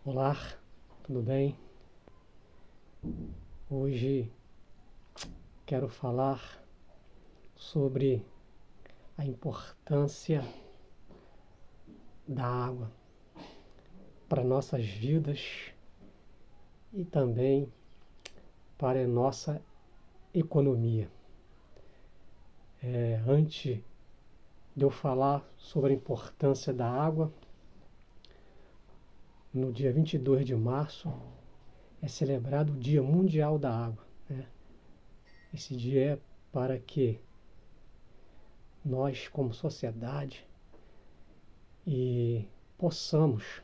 Olá, tudo bem? Hoje quero falar sobre a importância da água para nossas vidas e também para a nossa economia. Antes de eu falar sobre a importância da água, no dia 22 de março é celebrado o Dia Mundial da Água, né? Esse dia é para que nós, como sociedade, possamos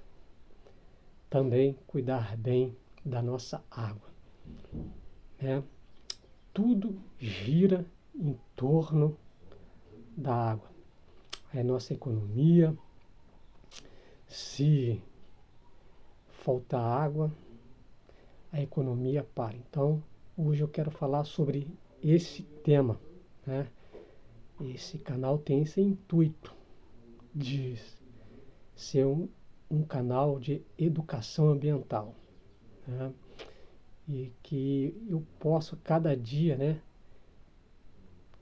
também cuidar bem da nossa água, né? Tudo gira em torno da água. É nossa economia. Se faltar água, a economia para. Então, hoje eu quero falar sobre esse tema, né? Esse canal tem esse intuito de ser um canal de educação ambiental, né? E que eu posso cada dia, né,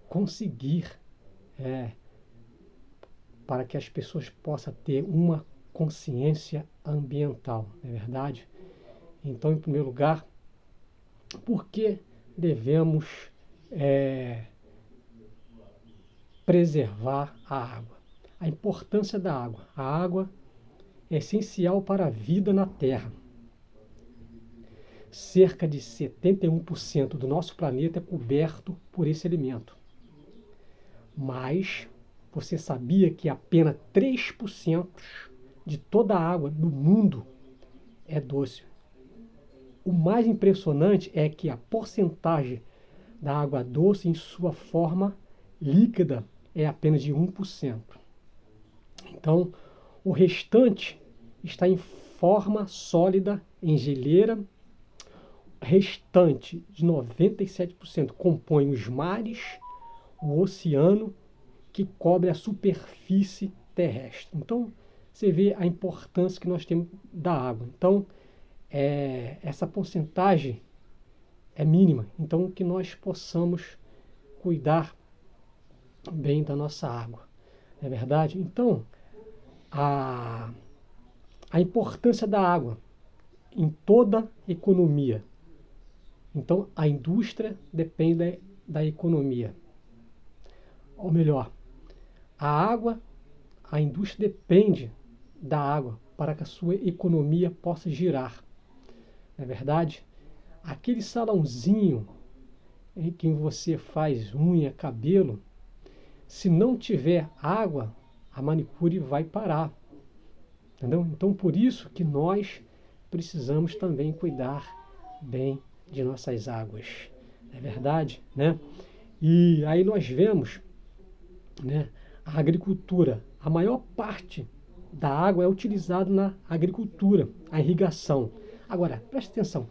conseguir para que as pessoas possam ter uma consciência ambiental, não é verdade? Então, em primeiro lugar, por que devemos preservar a água? A importância da água. A água é essencial para a vida na Terra. Cerca de 71% do nosso planeta é coberto por esse elemento. Mas você sabia que apenas 3% de toda a água do mundo é doce? O mais impressionante é que a porcentagem da água doce em sua forma líquida é apenas de 1%. Então, o restante está em forma sólida em geleira. O restante de 97% compõe os mares, o oceano, que cobre a superfície terrestre. Então, você vê a importância que nós temos da água. Então, essa porcentagem é mínima. Então, que nós possamos cuidar bem da nossa água. Não é verdade? Então, a importância da água em toda a economia. Então, a indústria depende da economia. Ou melhor, a indústria depende da água para que a sua economia possa girar. Não é verdade? Aquele salãozinho em que você faz unha, cabelo, se não tiver água, a manicure vai parar. Entendeu? Então, por isso que nós precisamos também cuidar bem de nossas águas. É verdade, né? E aí nós vemos, né, a agricultura. A maior parte da água é utilizada na agricultura, a irrigação. Agora, preste atenção.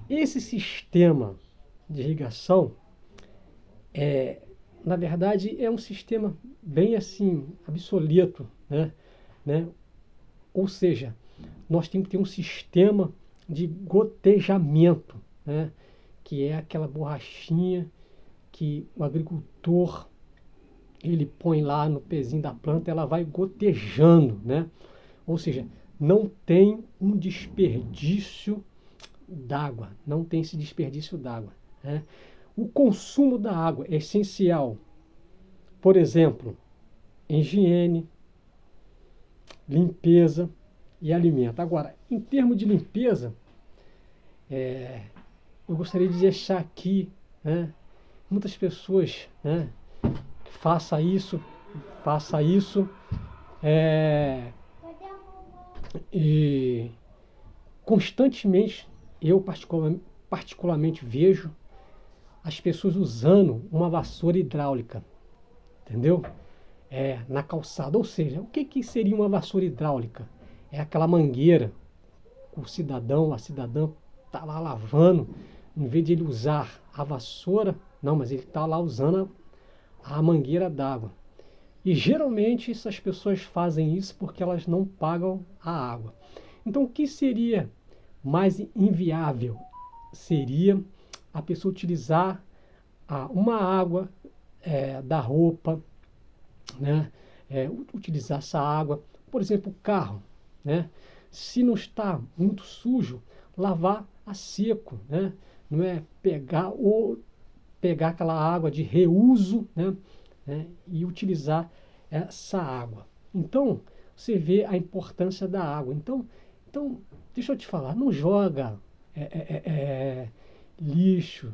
Esse sistema de irrigação na verdade, é um sistema bem assim, obsoleto, né? Ou seja, nós temos que ter um sistema de gotejamento, né? Que é aquela borrachinha que o agricultor ele põe lá no pezinho da planta, ela vai gotejando, né? Ou seja, não tem um desperdício d'água, não tem esse desperdício d'água, né? O consumo da água é essencial, por exemplo, higiene, limpeza e alimento. Agora, em termos de limpeza, eu gostaria de deixar aqui, né, muitas pessoas, né, faça isso, e constantemente eu particularmente vejo as pessoas usando uma vassoura hidráulica, entendeu? Na calçada. Ou seja, o que seria uma vassoura hidráulica? É aquela mangueira, o cidadão, a cidadã está lá lavando, em vez de ele usar a vassoura, não, mas ele está lá usando a mangueira d'água. E geralmente essas pessoas fazem isso porque elas não pagam a água. Então, o que seria mais inviável? Seria a pessoa utilizar uma água da roupa, né? Utilizar essa água, por exemplo, o carro, né? Se não está muito sujo, lavar a seco, né? Não é pegar aquela água de reuso, né? E utilizar essa água. Então, você vê a importância da água. Então deixa eu te falar, não joga lixo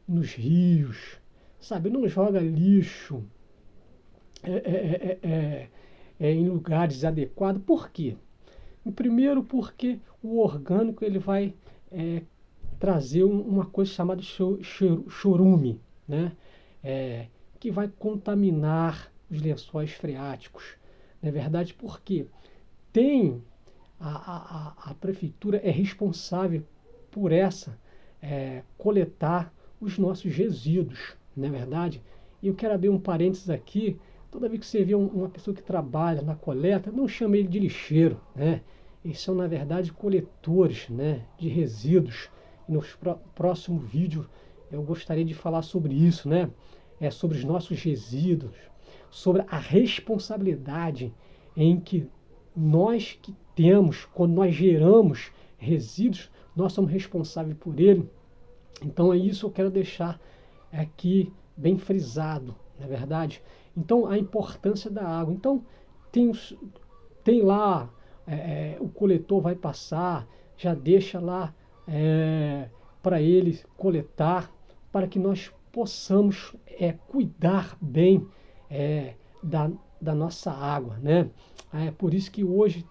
nos rios, sabe? Não joga lixo em lugares adequados. Por quê? Primeiro porque o orgânico ele vai trazer uma coisa chamada chorume, né? Que vai contaminar os lençóis freáticos. Não é verdade? Porque a prefeitura é responsável por coletar os nossos resíduos, não é verdade? E eu quero abrir um parênteses aqui. Toda vez que você vê uma pessoa que trabalha na coleta, não chame ele de lixeiro, né? Eles são, na verdade, coletores, né, de resíduos. E no próximo vídeo eu gostaria de falar sobre isso, né? Sobre os nossos resíduos, sobre a responsabilidade em que nós que temos, quando nós geramos resíduos, nós somos responsáveis por ele. Então é isso que eu quero deixar aqui bem frisado, não é verdade? Então a importância da água. Então tem lá, o coletor vai passar, já deixa lá para ele coletar, para que nós possamos cuidar bem da nossa água, né? É por isso que hoje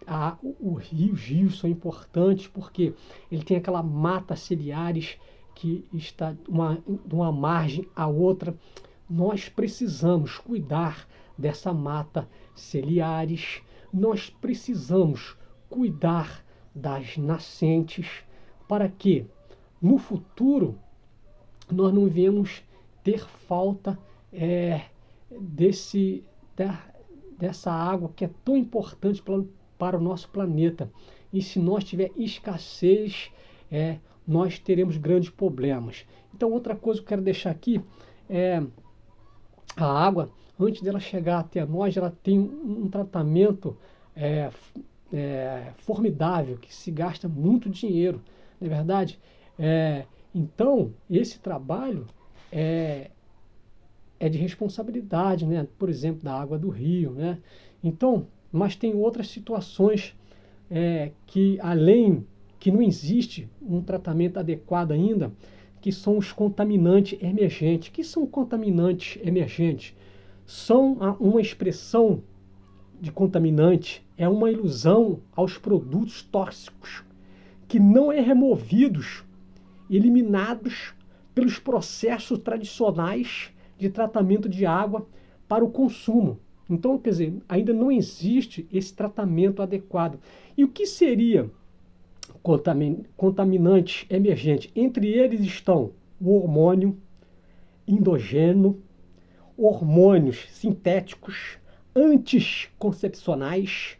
os rios são importantes, porque ele tem aquela mata ciliares que está de uma margem à outra. Nós precisamos cuidar dessa mata ciliares, nós precisamos cuidar das nascentes, para que no futuro nós não venhamos ter falta dessa água que é tão importante para o nosso planeta. E se nós tiver escassez, nós teremos grandes problemas. Então, outra coisa que eu quero deixar aqui é a água, antes dela chegar até nós, ela tem um tratamento formidável, que se gasta muito dinheiro, não é verdade? Então, esse trabalho é de responsabilidade, né? Por exemplo, da água do rio, né? Então, mas tem outras situações que não existe um tratamento adequado ainda, que são os contaminantes emergentes. O que são contaminantes emergentes? São uma expressão de contaminante, é uma ilusão aos produtos tóxicos que não removidos, eliminados pelos processos tradicionais de tratamento de água para o consumo. Então, quer dizer, ainda não existe esse tratamento adequado. E o que seria contaminantes emergentes? Entre eles estão o hormônio endógeno, hormônios sintéticos, anticoncepcionais,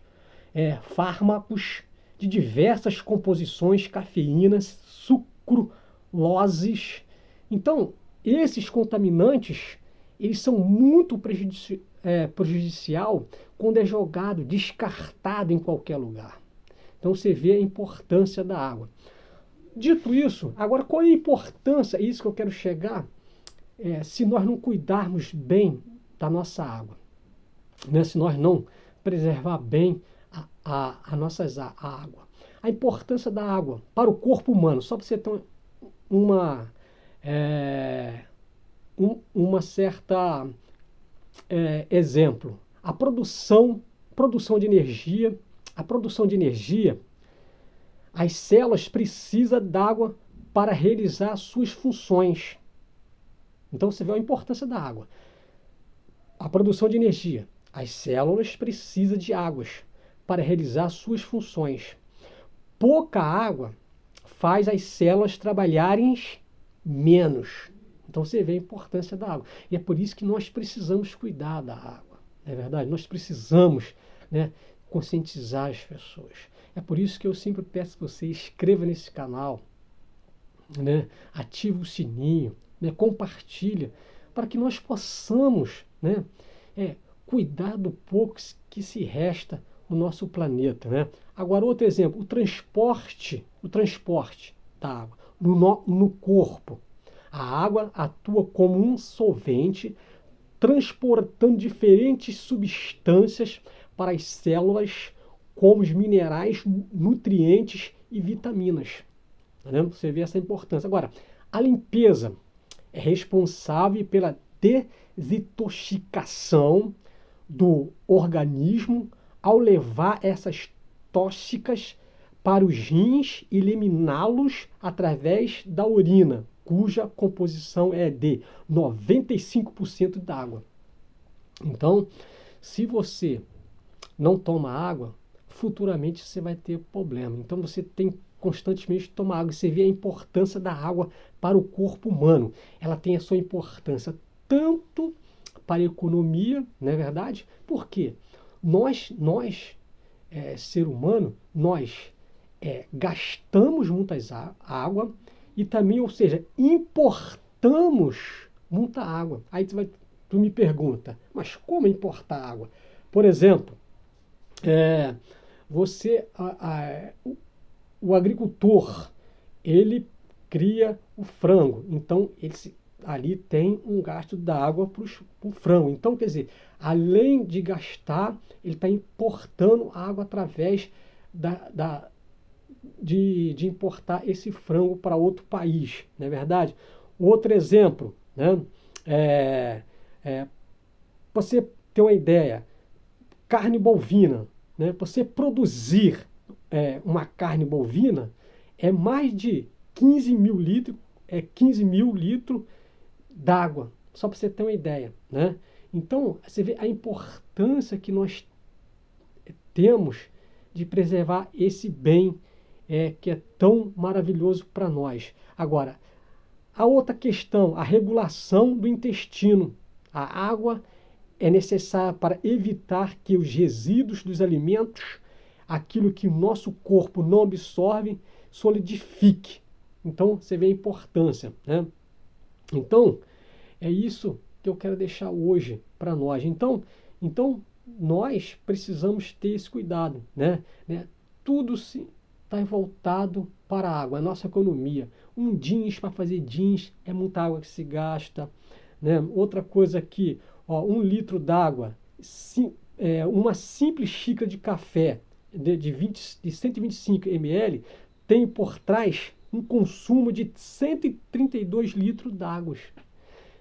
fármacos de diversas composições, cafeínas, sucraloses. Então, esses contaminantes, eles são muito prejudicial quando é jogado, descartado em qualquer lugar. Então você vê a importância da água. Dito isso, agora qual é a importância, isso que eu quero chegar, se nós não cuidarmos bem da nossa água, né? Se nós não preservar bem a água. A importância da água para o corpo humano, só para você ter uma certa exemplo. A produção de energia, as células precisam d'água para realizar suas funções. Então você vê a importância da água. A produção de energia, as células precisam de águas para realizar suas funções. Pouca água faz as células trabalharem menos. Então você vê a importância da água. E é por isso que nós precisamos cuidar da água. Não é verdade? Nós precisamos, né, conscientizar as pessoas. É por isso que eu sempre peço que você inscreva nesse canal, né? Ative o sininho, né? Compartilha, para que nós possamos, né? Cuidar do pouco que se resta no nosso planeta, né? Agora, outro exemplo, o transporte da água no corpo. A água atua como um solvente, transportando diferentes substâncias para as células, como os minerais, nutrientes e vitaminas. Tá vendo? Você vê essa importância. Agora, a limpeza é responsável pela desintoxicação do organismo ao levar essas tóxicas para os rins e eliminá-los através da urina, cuja composição é de 95% d'água. Então, se você não toma água, futuramente você vai ter problema. Então, você tem constantemente que tomar água. Você vê a importância da água para o corpo humano. Ela tem a sua importância tanto para a economia, não é verdade? Por quê? Nós ser humano, gastamos muitas água e também, ou seja, importamos muita água. Aí tu me pergunta, mas como importar água? Por exemplo, você, o agricultor, ele cria o frango, então ali tem um gasto da água para o frango. Então, quer dizer, além de gastar, ele está importando água através de importar esse frango para outro país, não é verdade? Outro exemplo, né? Você ter uma ideia, carne bovina, né? Você produzir uma carne bovina é mais de 15 mil litros d'água, só para você ter uma ideia, né? Então, você vê a importância que nós temos de preservar esse bem que é tão maravilhoso para nós. Agora, a outra questão, a regulação do intestino. A água é necessária para evitar que os resíduos dos alimentos, aquilo que o nosso corpo não absorve, solidifique. Então, você vê a importância, né? Então, é isso que eu quero deixar hoje para nós. Então, nós precisamos ter esse cuidado, né? Tudo está voltado para a água, a nossa economia. Um jeans, para fazer jeans, é muita água que se gasta, né? Outra coisa aqui, ó, 1 litro d'água, uma simples xícara de café de 125 ml tem por trás um consumo de 132 litros d'água.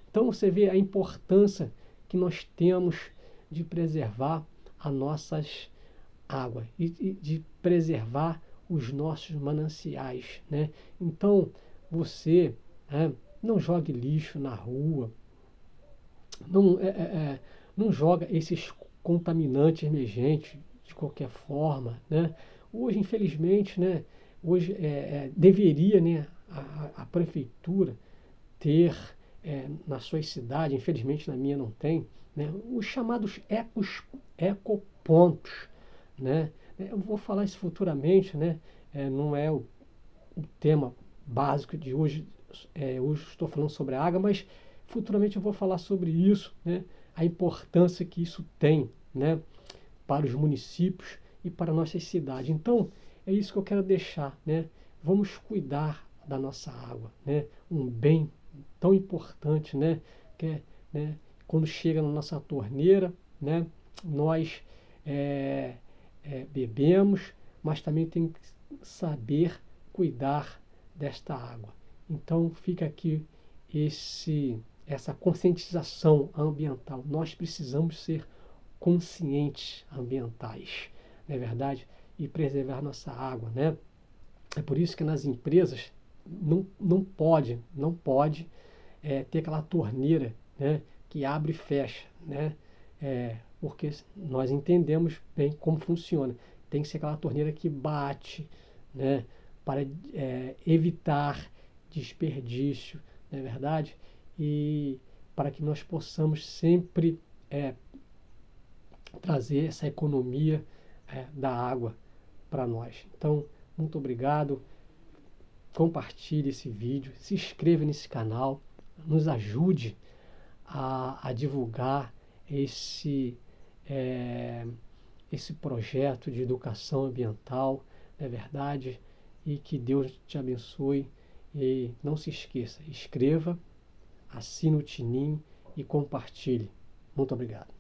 Então você vê a importância que nós temos de preservar as nossas águas e de preservar os nossos mananciais, né? Então você não jogue lixo na rua, não joga esses contaminantes emergentes de qualquer forma, né? Hoje, infelizmente, né? Hoje deveria, né, a prefeitura ter na sua cidade, infelizmente na minha não tem, né, os chamados ecopontos, né? Eu vou falar isso futuramente, né? Não é o tema básico de hoje. Hoje estou falando sobre a água, mas futuramente eu vou falar sobre isso, né? A importância que isso tem, né, para os municípios e para nossas cidades. Então, é isso que eu quero deixar, né? Vamos cuidar da nossa água, né? Um bem tão importante, né? Que né? Quando chega na nossa torneira, né? Nós bebemos, mas também tem que saber cuidar desta água. Então fica aqui essa conscientização ambiental. Nós precisamos ser conscientes ambientais, não é verdade? E preservar nossa água, né? É por isso que nas empresas não pode ter aquela torneira, né, que abre e fecha, né? Porque nós entendemos bem como funciona. Tem que ser aquela torneira que bate, né, para evitar desperdício, não é verdade? E para que nós possamos sempre trazer essa economia da água para nós. Então, muito obrigado. Compartilhe esse vídeo, se inscreva nesse canal, nos ajude a divulgar esse projeto de educação ambiental, não é verdade? E que Deus te abençoe. E não se esqueça, inscreva, assine o sininho e compartilhe. Muito obrigado.